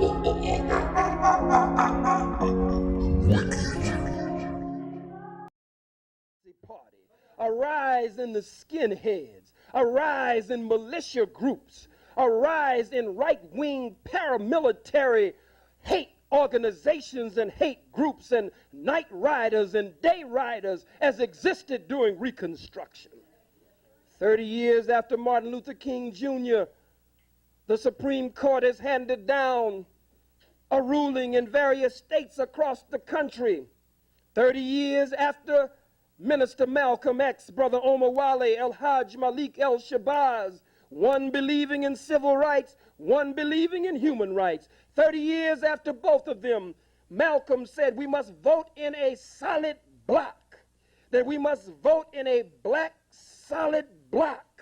Party, a rise in the skinheads, a rise in militia groups, a rise in right-wing paramilitary hate organizations and hate groups and night riders and day riders as existed during Reconstruction. 30 years after Martin Luther King Jr., the Supreme Court has handed down a ruling in various states across the country. 30 years after Minister Malcolm X, Brother Omar Wale, El-Hajj Malik El-Shabazz, one believing in civil rights, one believing in human rights. 30 years after both of them, Malcolm said we must vote in a solid block, that we must vote in a black solid block.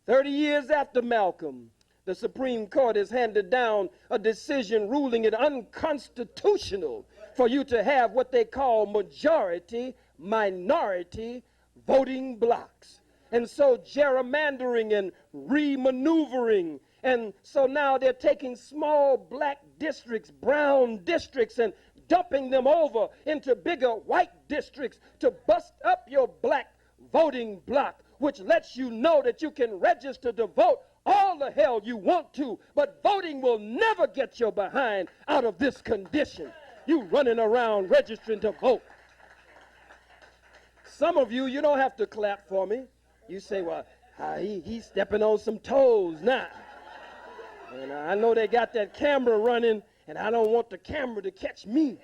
30 years after Malcolm, the Supreme Court has handed down a decision ruling it unconstitutional for you to have what they call majority minority voting blocks. And so gerrymandering and remaneuvering, and so now they're taking small black districts, brown districts, and dumping them over into bigger white districts to bust up your black voting block, which lets you know that you can register to vote all the hell you want to, but voting will never get your behind out of this condition. You running around registering to vote. Some of you don't have to clap for me. You say, well, he's stepping on some toes now. And I know they got that camera running, and I don't want the camera to catch me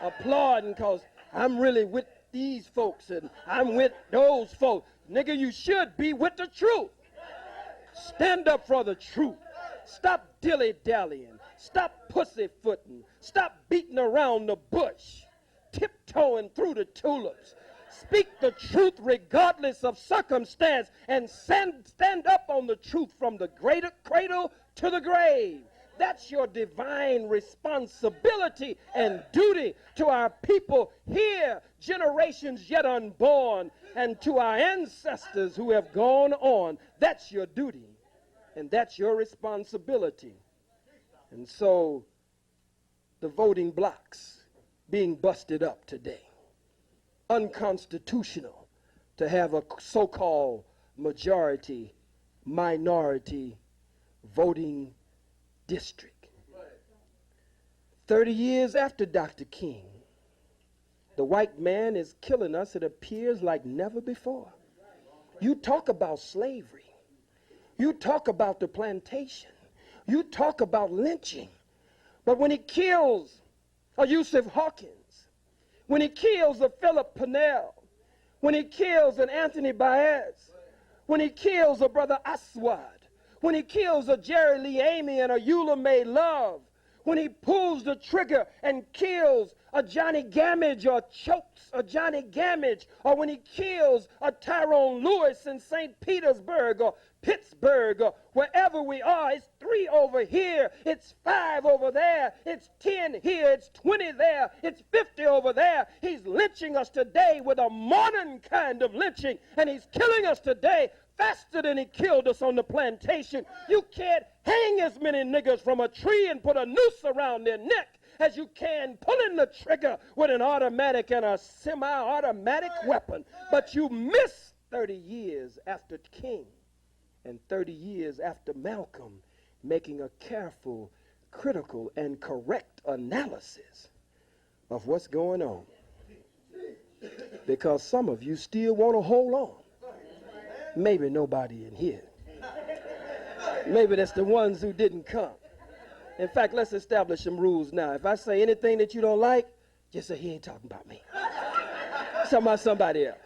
applauding because I'm really with these folks and I'm with those folks. Nigga, you should be with the truth. Stand up for the truth. Stop dilly-dallying. Stop pussyfooting. Stop beating around the bush. Tiptoeing through the tulips. Speak the truth regardless of circumstance and stand up on the truth from the cradle to the grave. That's your divine responsibility and duty to our people here, generations yet unborn, and to our ancestors who have gone on. That's your duty, and that's your responsibility. And so the voting blocks being busted up today. Unconstitutional to have a so-called majority minority voting district. 30 years after Dr. King, the white man is killing us, it appears, like never before. You talk about slavery. You talk about the plantation. You talk about lynching. But when he kills a Yusuf Hawkins, when he kills a Philip Purnell, when he kills an Anthony Baez, when he kills a Brother Aswad, when he kills a Jerry Lee Amy and a Eula May Love, when he pulls the trigger and kills a Johnny Gamage or chokes a Johnny Gamage, or when he kills a Tyrone Lewis in St. Petersburg or Pittsburgh or wherever we are. It's 3 over here, it's 5 over there, it's 10 here, it's 20 there, it's 50 over there. He's lynching us today with a modern kind of lynching, and he's killing us today faster than he killed us on the plantation. You can't hang as many niggas from a tree and put a noose around their neck as you can pulling the trigger with an automatic and a semi-automatic weapon. But you miss 30 years after King and 30 years after Malcolm making a careful, critical, and correct analysis of what's going on. Because some of you still want to hold on. Maybe nobody in here. Maybe that's the ones who didn't come. In fact, let's establish some rules now. If I say anything that you don't like, just say he ain't talking about me. Talking about somebody else.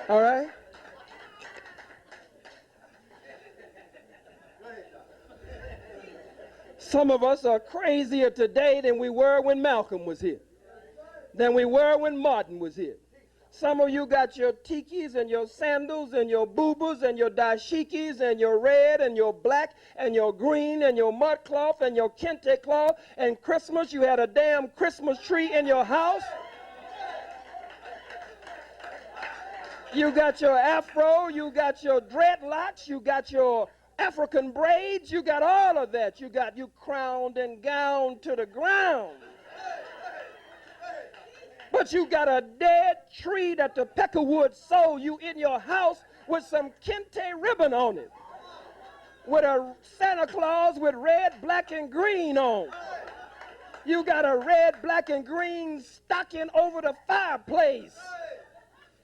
All right? Some of us are crazier today than we were when Malcolm was here, than we were when Martin was here. Some of you got your tikis and your sandals and your boo-boos and your dashikis and your red and your black and your green and your mud cloth and your kente cloth, and Christmas you had a damn Christmas tree in your house. You got your afro, you got your dreadlocks, you got your African braids, you got all of that. You got you crowned and gowned to the ground. But you got a dead tree that the peckerwood sold you in your house with some kente ribbon on it, with a Santa Claus with red, black, and green on. You got a red, black, and green stocking over the fireplace.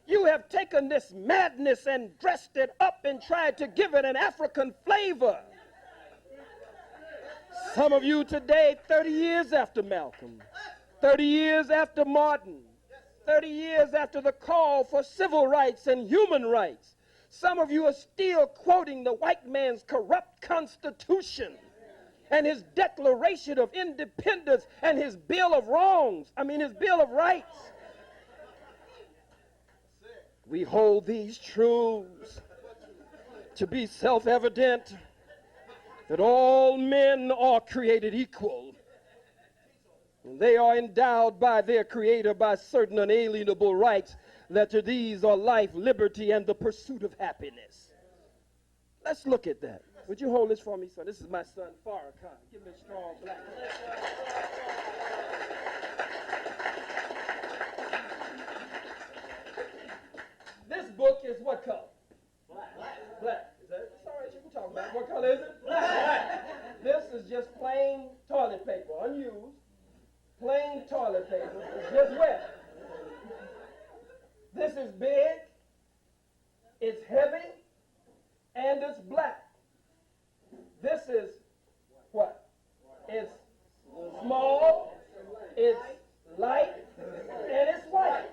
You have taken this madness and dressed it up and tried to give it an African flavor. Some of you today, 30 years after Malcolm, 30 years after Martin, 30 years after the call for civil rights and human rights, some of you are still quoting the white man's corrupt constitution and his Declaration of Independence and his Bill of his Bill of Rights. We hold these truths to be self-evident, that all men are created equal. And they are endowed by their Creator by certain unalienable rights, that to these are life, liberty, and the pursuit of happiness. Let's look at that. Would you hold this for me, son? This is my son, Farrakhan. Give me a strong black. This book is what color? Black. Black. Is that? It's all right, you can talk about it. What color is it? Black. This is just plain toilet paper, unused. Plain toilet paper. It's just wet. This is big, it's heavy, and it's black. This is what? It's small, it's light, and it's white.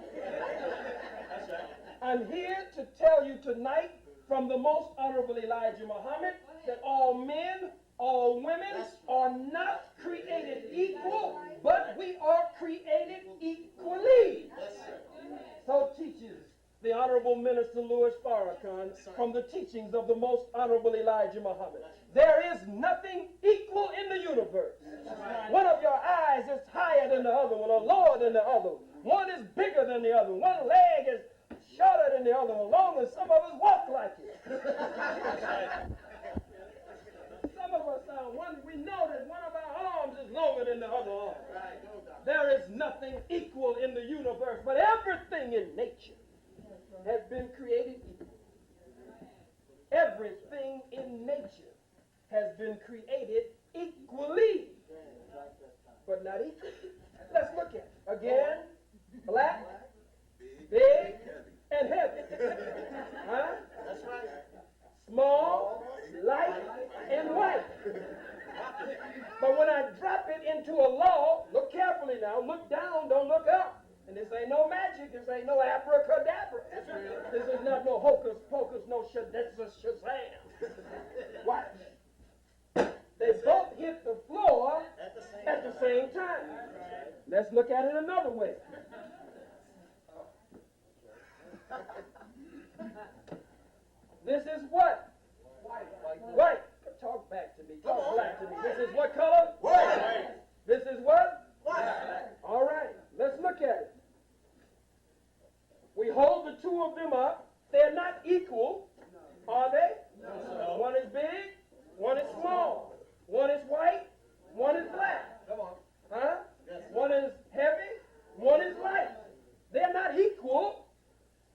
I'm here to tell you tonight from the Most Honorable Elijah Muhammad that all men, all women are not created equal, but we are created equally. So teaches the Honorable Minister Louis Farrakhan from the teachings of the Most Honorable Elijah Muhammad. There is nothing equal in the universe. One of your eyes is higher than the other one or lower than the other. One is bigger than the other. One leg is shorter than the other one, long as some of us walk like it. Some of us we know that one of our arms is longer than the other arm. There is nothing equal in the universe, but everything in nature has been created equal. Everything in nature has been created equally, but not equal. Let's look at it. Again, black, big, and heavy. Huh? That's right. Small, light, and white. But when I drop it into a law, look carefully now, look down, don't look up. And this ain't no magic, this ain't no abracadabra. This is not no hocus pocus, no shazam. Watch. They both hit the floor at the same time. Let's look at it another way. This is what? White. Talk back to me. Talk black to me. This is what color? White. This is what? White. All right. Let's look at it. We hold the two of them up. They're not equal, are they? No. One is big, one is small. One is white, one is black. Come on. Huh? Yes. One is heavy, one is light. They're not equal,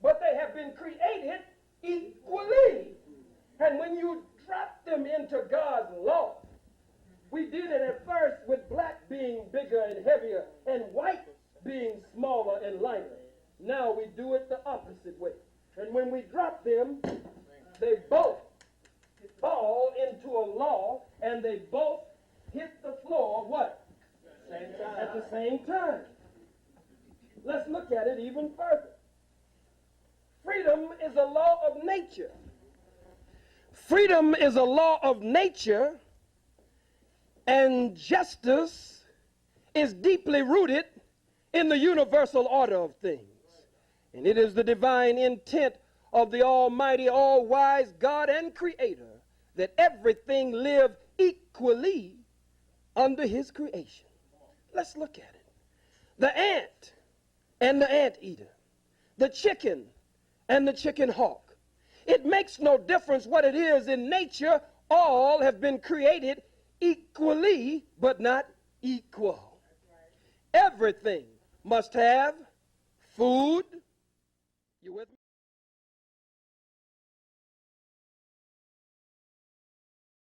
but they have been created equally. And when you drop them into God's law, we did it at first with black being bigger and heavier and white being smaller and lighter. Now we do it the opposite way. And when we drop them, they both fall into a law and they both hit the floor, what? At the same time. Let's look at it even further. Freedom is a law of nature. Freedom is a law of nature, and justice is deeply rooted in the universal order of things. And it is the divine intent of the Almighty, all-wise God and Creator that everything live equally under His creation. Let's look at it. The ant and the anteater, the chicken and the chicken hawk. It makes no difference what it is in nature All have been created equally, but not equal. Everything must have food. You with me?